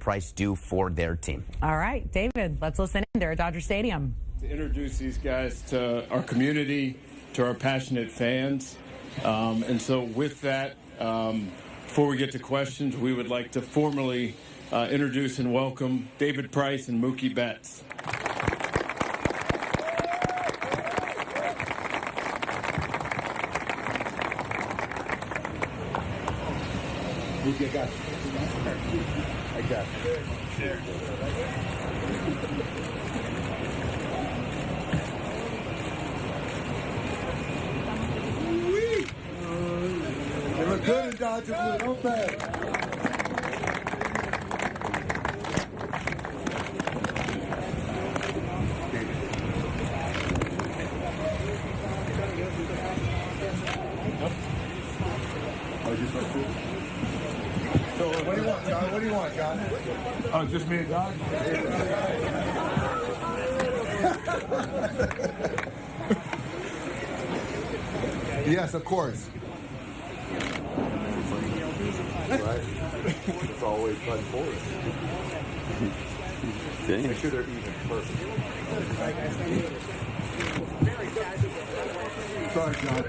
Price do for their team? All right, David, let's listen in there at Dodger Stadium. To introduce these guys to our community, to our passionate fans. And so with that, before we get to questions, we would like to formally introduce and welcome David Price and Mookie Betts. Mookie, I got you. I got you. Cheers. They look good in Dodger blue, don't bad. So what do you want, John? What do you want, John? Oh, just me and John? Yes, of course. Right. It's always fun for us. Make sure they're even perfect. Sorry, John.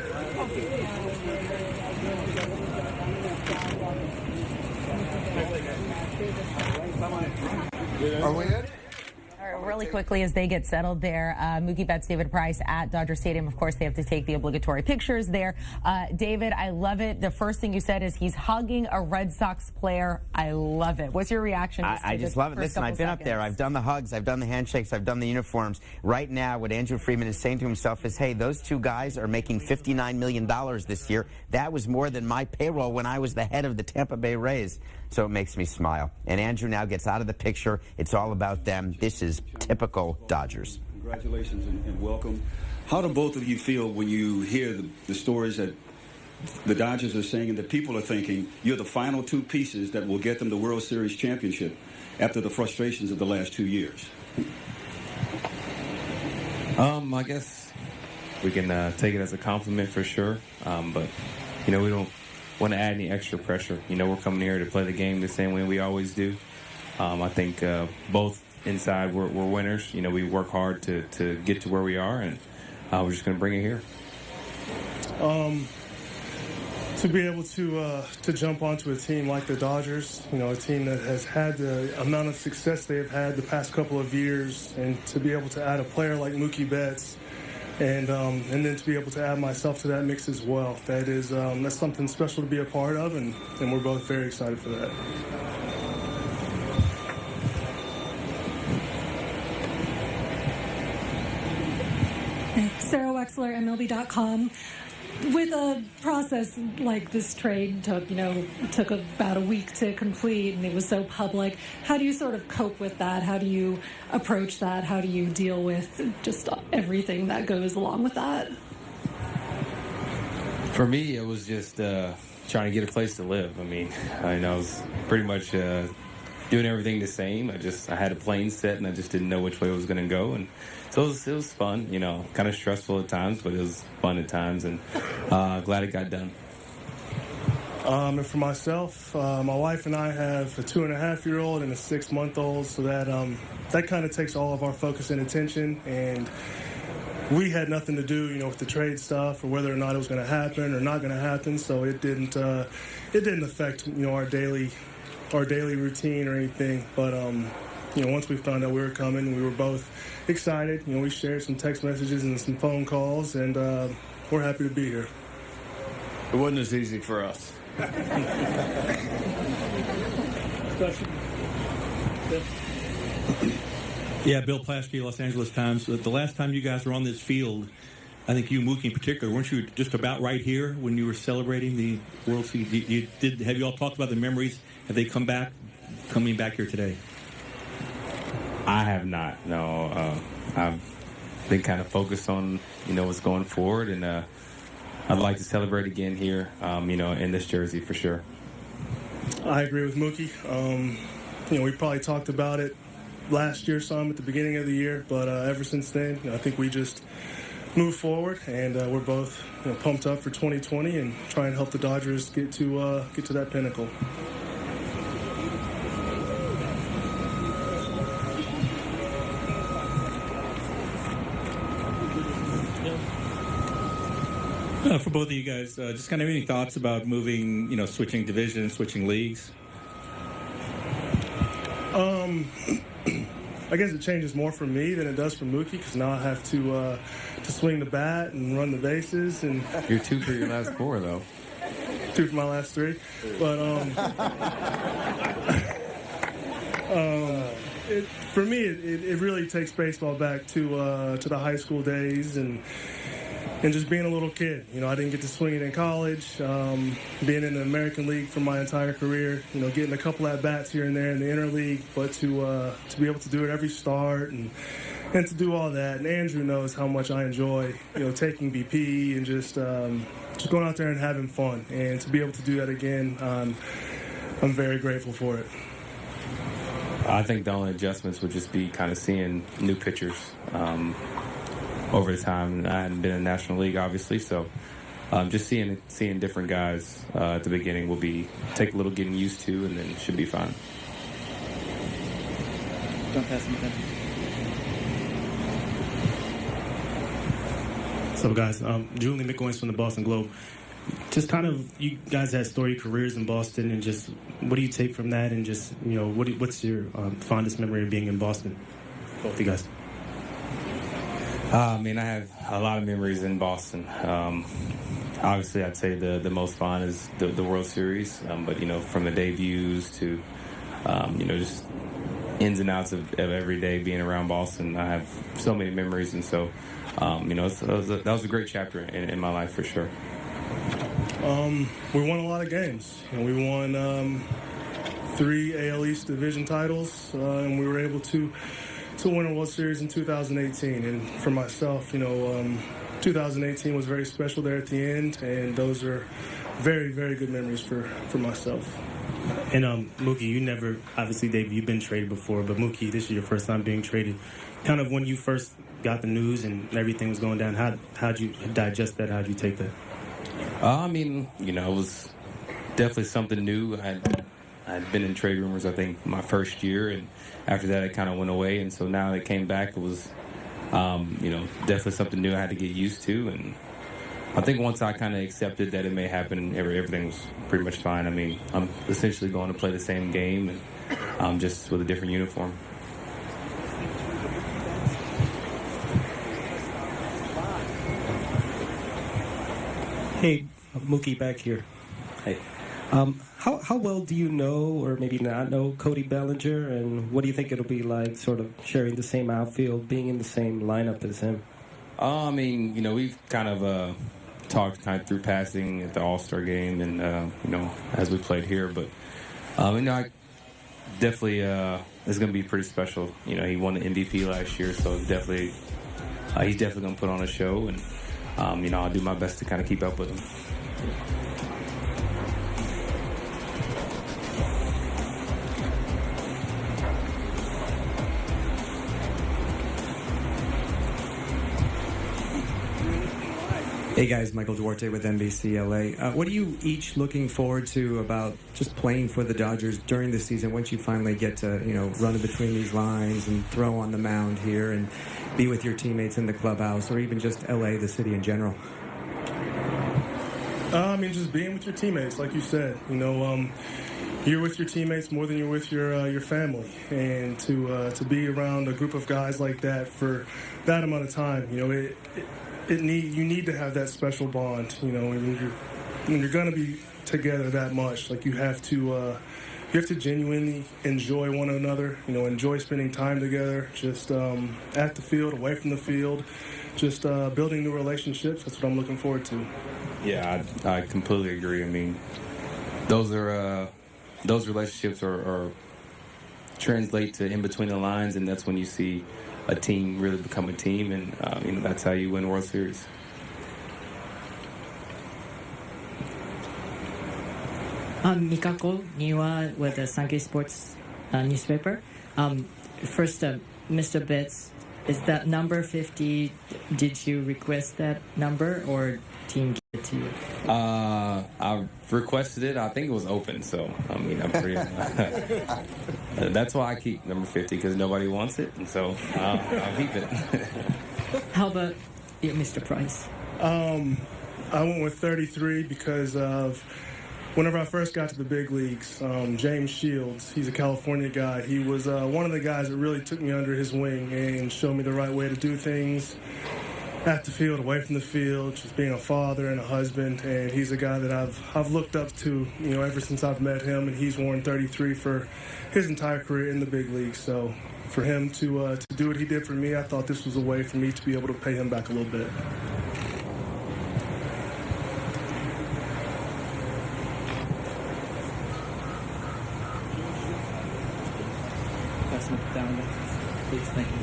Are we in? All right, really quickly as they get settled there, Mookie Betts, David Price at Dodger Stadium. Of course, they have to take the obligatory pictures there. David, I love it. The first thing you said is he's hugging a Red Sox player. I love it. What's your reaction? I just love it. Listen, I've been up there. I've done the hugs. I've done the handshakes. I've done the uniforms. Right now, what Andrew Friedman is saying to himself is, hey, those two guys are making $59 million this year. That was more than my payroll when I was the head of the Tampa Bay Rays. So it makes me smile. And Andrew now gets out of the picture. It's all about them. This is typical Dodgers. Congratulations and welcome. How do both of you feel when you hear the stories that the Dodgers are saying and that people are thinking you're the final two pieces that will get them the World Series championship after the frustrations of the last 2 years? I guess we can take it as a compliment for sure. But, we don't want to add any extra pressure. We're coming here to play the game the same way we always do. I think both inside we're winners. We work hard to get to where we are, and we're just going to bring it here. To be able to jump onto a team like the Dodgers, a team that has had the amount of success they've had the past couple of years, and to be able to add a player like Mookie Betts, and then to be able to add myself to that mix as well, that's something special to be a part of, and we're both very excited for that. Sarah Wexler, MLB.com. With a process like this trade took about a week to complete, and it was so public, how do you sort of cope with that? How do you approach that? How do you deal with just everything that goes along with that? For me, it was just trying to get a place to live. I was pretty much doing everything the same. I had a plane set, and I just didn't know which way it was going to go. And so it was fun, kind of stressful at times, but it was fun at times, and glad it got done. And for myself, my wife and I have a 2.5-year-old and a 6-month-old, so that kind of takes all of our focus and attention, and we had nothing to do, with the trade stuff or whether or not it was going to happen or not going to happen, so it didn't affect, our daily routine or anything, but once we found out we were coming, we were both excited. We shared some text messages and some phone calls, and we're happy to be here. It wasn't as easy for us. Yeah, Bill Plaschke, Los Angeles Times. The last time you guys were on this field, I think you, Mookie in particular, weren't you just about right here when you were celebrating the World Series? Have you all talked about the memories? Have they coming back here today? I have not. No, I've been kind of focused on what's going forward, and I'd like to celebrate again here, in this jersey for sure. I agree with Mookie. We probably talked about it last year some at the beginning of the year, but ever since then, I think we just move forward, and we're both pumped up for 2020 and try and help the Dodgers get to that pinnacle. For both of you guys, just kind of any thoughts about moving, switching divisions, switching leagues? I guess it changes more for me than it does for Mookie because now I have to swing the bat and run the bases. And You're 2 for your last 4, though. 2 for my last 3. But for me, it really takes baseball back to the high school days and just being a little kid. I didn't get to swing it in college. Being in the American League for my entire career, getting a couple at-bats here and there in the interleague, but to be able to do it every start and to do all that. And Andrew knows how much I enjoy, taking BP and just going out there and having fun. And to be able to do that again, I'm very grateful for it. I think the only adjustments would just be kind of seeing new pitchers over the time. I hadn't been in the National League, obviously, so just seeing different guys at the beginning will take a little getting used to, and then it should be fine. Don't pass him. So, guys, Julian McGoins from the Boston Globe. Just kind of, you guys had storied careers in Boston, and just what do you take from that, and just, what's your fondest memory of being in Boston? Both of you guys. I have a lot of memories in Boston. Obviously, I'd say the most fun is the World Series, but, from the debuts to, just ins and outs of every day being around Boston, I have so many memories, and so, that was a great chapter in my life for sure. We won a lot of games, and we won 3 AL East division titles, and we were able to win a World Series in 2018. And for myself, 2018 was very special there at the end, and those are very, very good memories for myself. And Mookie, you never, obviously, Dave, you've been traded before, but Mookie, this is your first time being traded. Kind of when you first got the news and everything was going down, how'd you digest that? How'd you take that? It was definitely something new. I'd been in trade rumors, I think, my first year, and after that it kind of went away, and so now it came back. It was, definitely something new I had to get used to, and I think once I kind of accepted that it may happen, everything was pretty much fine. I'm essentially going to play the same game, and just with a different uniform. Hey, Mookie back here. Hey. How well do you know, or maybe not know, Cody Bellinger, and what do you think it'll be like sort of sharing the same outfield, being in the same lineup as him? We've kind of talked kind of through passing at the All-Star game and, as we played here, but, I definitely, it's going to be pretty special. He won the MVP last year, so he's definitely going to put on a show, and, I'll do my best to kind of keep up with him. Hey guys, Michael Duarte with NBC LA. What are you each looking forward to about just playing for the Dodgers during the season once you finally get to, run in between these lines and throw on the mound here and be with your teammates in the clubhouse, or even just LA, the city in general? Just being with your teammates, like you said. You're with your teammates more than you're with your family, and to be around a group of guys like that for that amount of time, you need to have that special bond. When you're gonna be together that much, like you have to genuinely enjoy one another. Enjoy spending time together, just at the field, away from the field, just building new relationships. That's what I'm looking forward to. Yeah, I completely agree. Those relationships are translate to in between the lines, and that's when you see a team really become a team, and that's how you win World Series. I'm Mikako Niwa with the Sankei Sports newspaper. First, Mr. Betts, is that number 50, did you request that number, or team gave it to you? I requested it. I think it was open, so I'm pretty. That's why I keep number 50, because nobody wants it, and so I'll keep it. How about you, Mr. Price? I went with 33 because of whenever I first got to the big leagues, James Shields, he's a California guy. He was one of the guys that really took me under his wing and showed me the right way to do things at the field, away from the field, just being a father and a husband. And he's a guy that I've looked up to, ever since I've met him. And he's worn 33 for his entire career in the big leagues. So for him to do what he did for me, I thought this was a way for me to be able to pay him back a little bit. Please, thank you.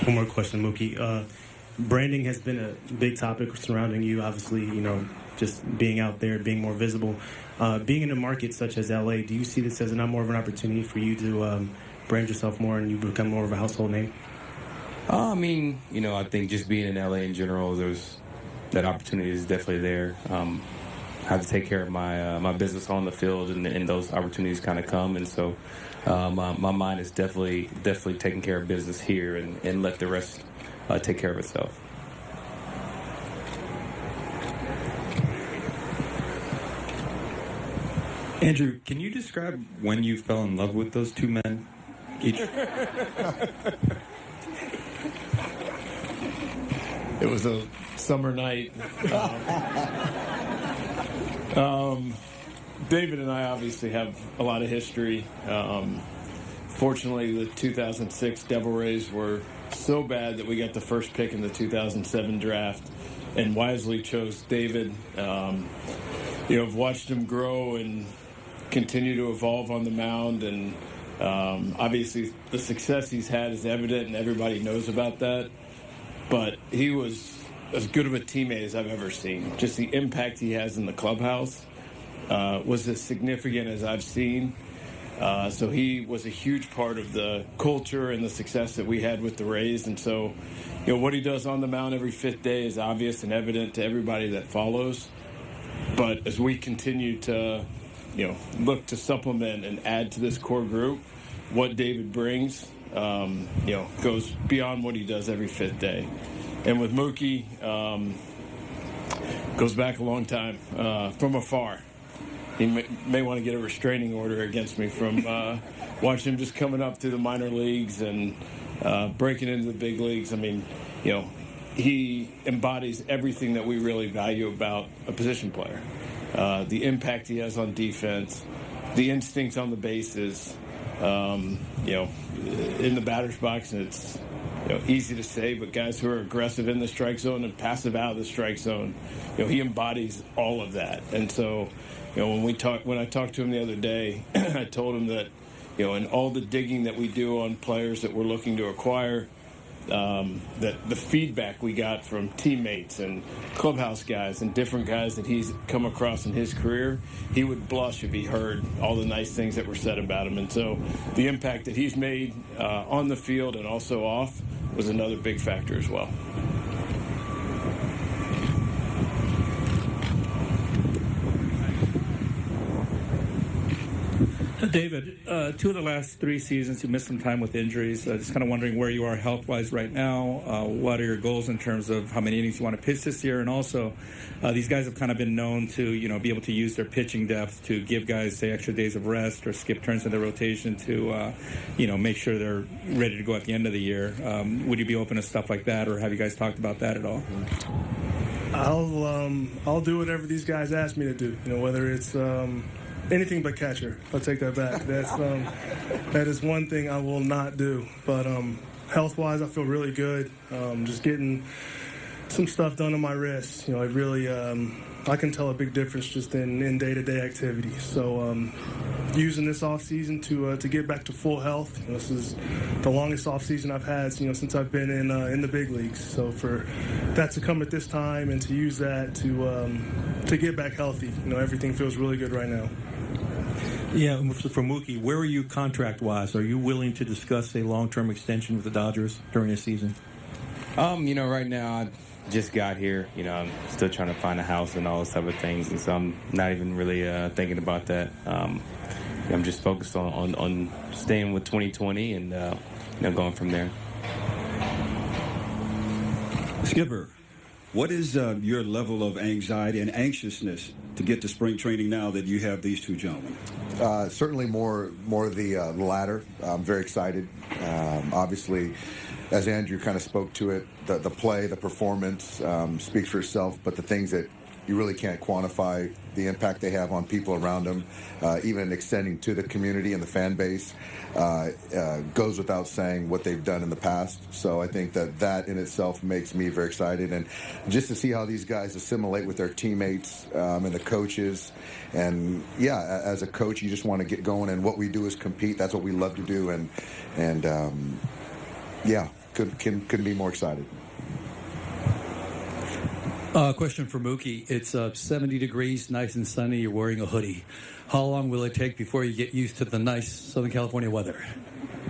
One more question, Mookie. Branding has been a big topic surrounding you, obviously, just being out there, being more visible. Being in a market such as LA, do you see this as not more of an opportunity for you to brand yourself more and you become more of a household name? I think just being in LA in general, that opportunity is definitely there. I have to take care of my business on the field, and those opportunities kind of come. And so my mind is definitely taking care of business here and let the rest take care of itself. Andrew, can you describe when you fell in love with those two men each? It was a summer night. David and I obviously have a lot of history. Fortunately, the 2006 Devil Rays were so bad that we got the first pick in the 2007 draft and wisely chose David. I've watched him grow and continue to evolve on the mound, and obviously the success he's had is evident and everybody knows about that. But he was as good of a teammate as I've ever seen. Just the impact he has in the clubhouse was as significant as I've seen. So he was a huge part of the culture and the success that we had with the Rays. And so, what he does on the mound every fifth day is obvious and evident to everybody that follows. But as we continue to, look to supplement and add to this core group, what David brings, goes beyond what he does every fifth day. And with Mookie, goes back a long time, from afar. He may want to get a restraining order against me from watching him just coming up through the minor leagues and breaking into the big leagues. He embodies everything that we really value about a position player. The impact he has on defense, the instincts on the bases, in the batter's box, and it's easy to say, but guys who are aggressive in the strike zone and passive out of the strike zone, he embodies all of that. And so, when I talked to him the other day, I told him that, in all the digging that we do on players that we're looking to acquire, that the feedback we got from teammates and clubhouse guys and different guys that he's come across in his career, he would blush if he heard all the nice things that were said about him. And so the impact that he's made on the field and also off was another big factor as well. David, 2 of the last 3 seasons, you missed some time with injuries. Just kind of wondering where you are health-wise right now. What are your goals in terms of how many innings you want to pitch this year? And also, these guys have kind of been known to, be able to use their pitching depth to give guys, say, extra days of rest or skip turns in their rotation to, make sure they're ready to go at the end of the year. Would you be open to stuff like that, or have you guys talked about that at all? I'll do whatever these guys ask me to do. Whether it's anything but catcher. I'll take that back. That is one thing I will not do. But health-wise, I feel really good. Just getting some stuff done on my wrist. It really, I can tell a big difference just in day-to-day activity. So using this off-season to get back to full health. This is the longest off-season I've had, since I've been in the big leagues. So for that to come at this time and to use that to get back healthy, everything feels really good right now. Yeah, for Mookie, where are you contract-wise? Are you willing to discuss a long-term extension with the Dodgers during the season? Right now I just got here. I'm still trying to find a house and all those type of things, and so I'm not even really thinking about that. I'm just focused on staying with 2020 and going from there. Skipper, What is your level of anxiety and anxiousness to get to spring training now that you have these two gentlemen? Certainly more the latter. I'm very excited. Obviously, as Andrew kind of spoke to it, the play, the performance speaks for itself, but the things that you really can't quantify, the impact they have on people around them, even extending to the community and the fan base, goes without saying what they've done in the past. So I think that in itself makes me very excited. And just to see how these guys assimilate with their teammates and the coaches. And, yeah, as a coach, you just want to get going. And what we do is compete. That's what we love to do. And yeah, couldn't be more excited. Question for Mookie. It's 70 degrees, nice and sunny. You're wearing a hoodie. How long will it take before you get used to the nice Southern California weather?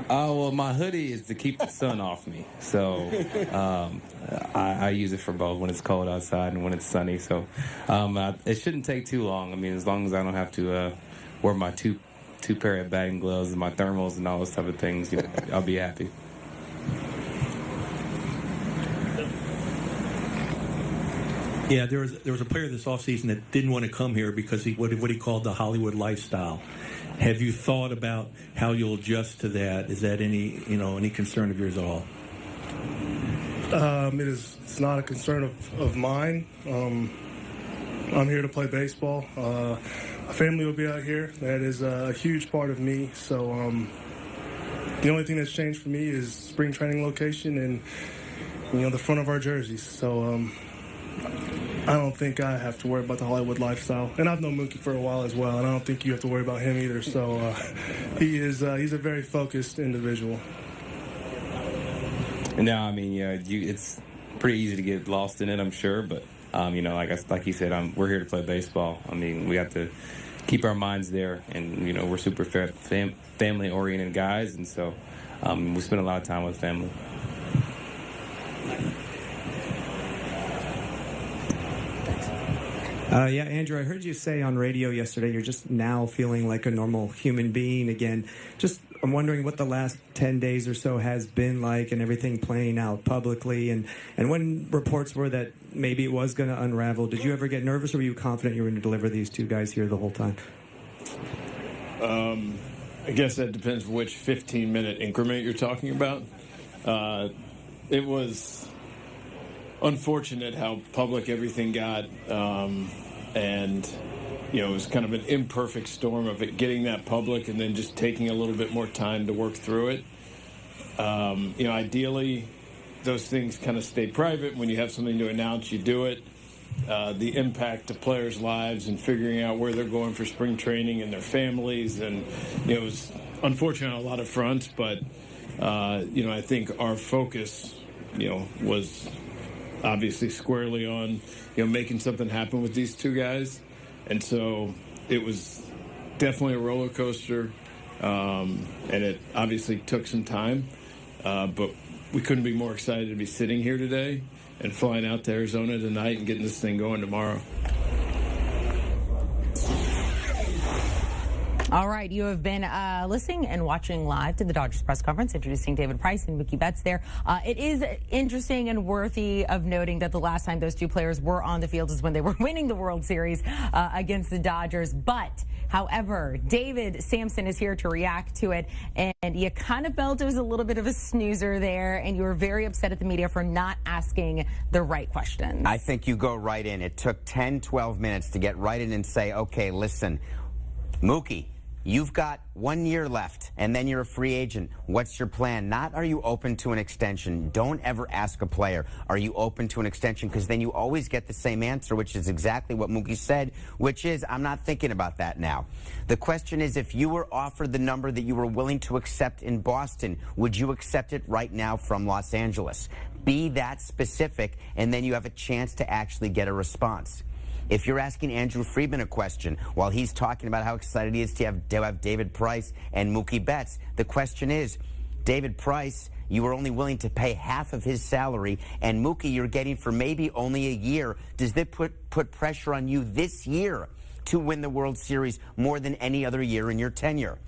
Well, my hoodie is to keep the sun off me. So I use it for both when it's cold outside and when it's sunny. So it shouldn't take too long. I mean, as long as I don't have to wear my two pair of batting gloves and my thermals and all those type of things, I'll be happy. Yeah, there was a player this offseason that didn't want to come here because what he called the Hollywood lifestyle. Have you thought about how you'll adjust to that? Is that any concern of yours at all? It's not a concern of mine. I'm here to play baseball. My family will be out here. That is a huge part of me. So the only thing that's changed for me is spring training location and the front of our jerseys. So I don't think I have to worry about the Hollywood lifestyle. And I've known Mookie for a while as well, and I don't think you have to worry about him either. So he's a very focused individual. No, I mean, it's pretty easy to get lost in it, I'm sure. But, like you said, we're here to play baseball. I mean, we have to keep our minds there. And, we're super family-oriented guys. And so we spend a lot of time with family. Yeah, Andrew, I heard you say on radio yesterday you're just now feeling like a normal human being again. I'm wondering what the last 10 days or so has been like and everything playing out publicly. And when reports were that maybe it was going to unravel, did you ever get nervous or were you confident you were going to deliver these two guys here the whole time? I guess that depends which 15-minute increment you're talking about. It was unfortunate how public everything got. And, it was kind of an imperfect storm of it getting that public and then just taking a little bit more time to work through it. Ideally, those things kind of stay private. When you have something to announce, you do it. The impact to players' lives and figuring out where they're going for spring training and their families. And, it was unfortunate on a lot of fronts. But, I think our focus, was obviously squarely on, making something happen with these two guys. And so it was definitely a roller coaster. And it obviously took some time. But we couldn't be more excited to be sitting here today and flying out to Arizona tonight and getting this thing going tomorrow. All right, you have been listening and watching live to the Dodgers press conference, introducing David Price and Mookie Betts there. It is interesting and worthy of noting that the last time those two players were on the field is when they were winning the World Series against the Dodgers. But, however, David Samson is here to react to it, and you kind of felt it was a little bit of a snoozer there, and you were very upset at the media for not asking the right questions. I think you go right in. It took 10, 12 minutes to get right in and say, okay, listen, Mookie, you've got 1 year left, and then you're a free agent. What's your plan? Not are you open to an extension. Don't ever ask a player, are you open to an extension? Because then you always get the same answer, which is exactly what Mookie said, which is, I'm not thinking about that now. The question is, if you were offered the number that you were willing to accept in Boston, would you accept it right now from Los Angeles? Be that specific, and then you have a chance to actually get a response. If you're asking Andrew Friedman a question while he's talking about how excited he is to have David Price and Mookie Betts, the question is, David Price, you were only willing to pay half of his salary, and Mookie you're getting for maybe only a year. Does that put pressure on you this year to win the World Series more than any other year in your tenure?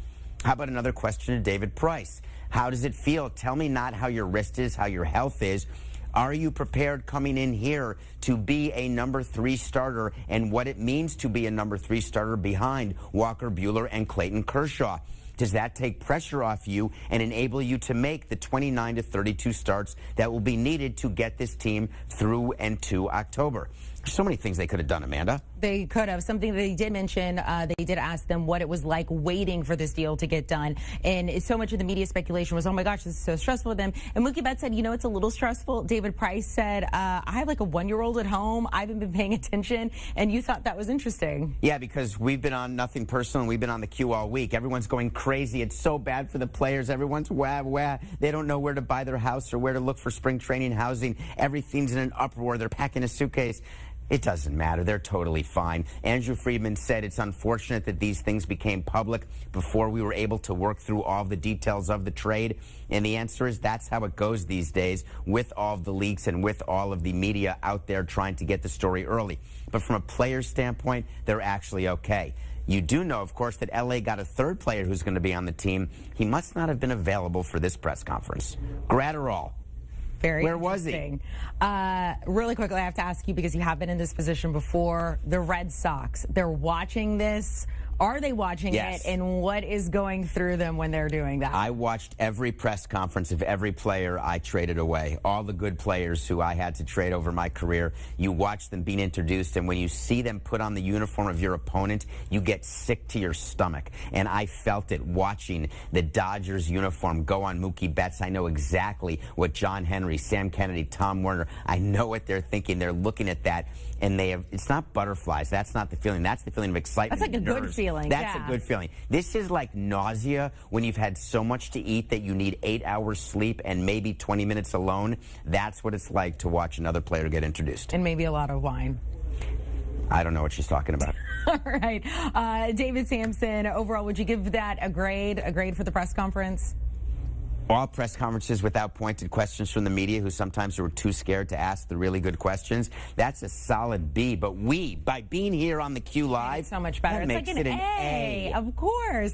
How about another question to David Price? How does it feel? Tell me not how your wrist is, how your health is. Are you prepared coming in here to be a number 3 starter and what it means to be a number 3 starter behind Walker Buehler and Clayton Kershaw? Does that take pressure off you and enable you to make the 29 to 32 starts that will be needed to get this team through and to October? There's so many things they could have done, Amanda. They could have. Something they did mention, they did ask them what it was like waiting for this deal to get done. And so much of the media speculation was, oh my gosh, this is so stressful for them. And Mookie Betts said, you know, it's a little stressful. David Price said, I have like a 1-year-old at home. I haven't been paying attention. And you thought that was interesting. Yeah, because we've been on Nothing Personal. We've been on the Q all week. Everyone's going crazy. It's so bad for the players. Everyone's wah. They don't know where to buy their house or where to look for spring training housing. Everything's in an uproar. They're packing a suitcase. It doesn't matter. They're totally fine. Andrew Friedman said it's unfortunate that these things became public before we were able to work through all the details of the trade. And the answer is that's how it goes these days with all of the leaks and with all of the media out there trying to get the story early. But from a player's standpoint, they're actually okay. You do know, of course, that L.A. got a 3rd player who's going to be on the team. He must not have been available for this press conference. Gratterall. Where was he? Really quickly, I have to ask you, because you have been in this position before, the Red Sox, they're watching this. Are they watching it? And what is going through them when they're doing that? I watched every press conference of every player I traded away. All the good players who I had to trade over my career. You watch them being introduced, and when you see them put on the uniform of your opponent, you get sick to your stomach. And I felt it watching the Dodgers uniform go on Mookie Betts. I know exactly what John Henry, Sam Kennedy, Tom Werner, I know what they're thinking. They're looking at that, and it's not butterflies. That's not the feeling. That's the feeling of excitement. That's like a good feeling. That's a good feeling. This is like nausea when you've had so much to eat that you need 8 hours sleep and maybe 20 minutes alone. That's what it's like to watch another player get introduced. And maybe a lot of wine. I don't know what she's talking about. All right. David Sampson, overall, would you give that a grade for the press conference? All press conferences without pointed questions from the media who sometimes are too scared to ask the really good questions. That's a solid B. But by being here on the Q Live, so much better. That It's makes like it an an A. Of course.